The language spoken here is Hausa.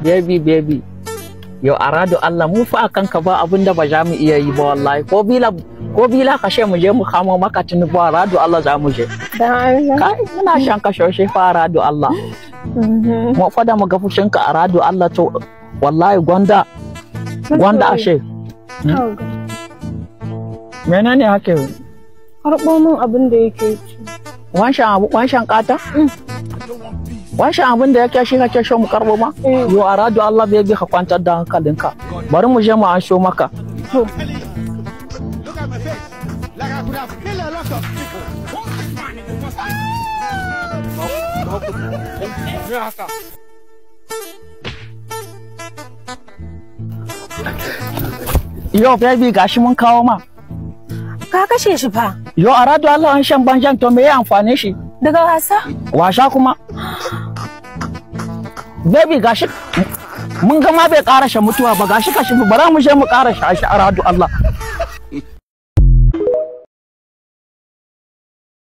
baby yau arado Allah mu fa akan ka ba abinda ba za mu iya yi ba wallahi ko bila kashe mu je mu kamo maka tunubu arado Allah za mu je Dan Allah. kai muna shan kashe fa arado Allah mu fada mu ga fushin ka arado Allah to wallahi gwanda ashe menene hake Karɓo min abin da yake ci. wanshan kata wanshan abin da yake shi kake so mu karbo ma yo arado Allah bai bi ka kwantar da hankalinka bari mu je mu an sho maka To. yo baby gashi mun kawo ma Ka kashe shi fa. yo arado Allah an shan banjan to me ya amfane shi Daga wasa? washa kuma baby gashi mun ga ma bai karashe mutuwa ba gashi kashi bara mu je mu karashe shi arado Allah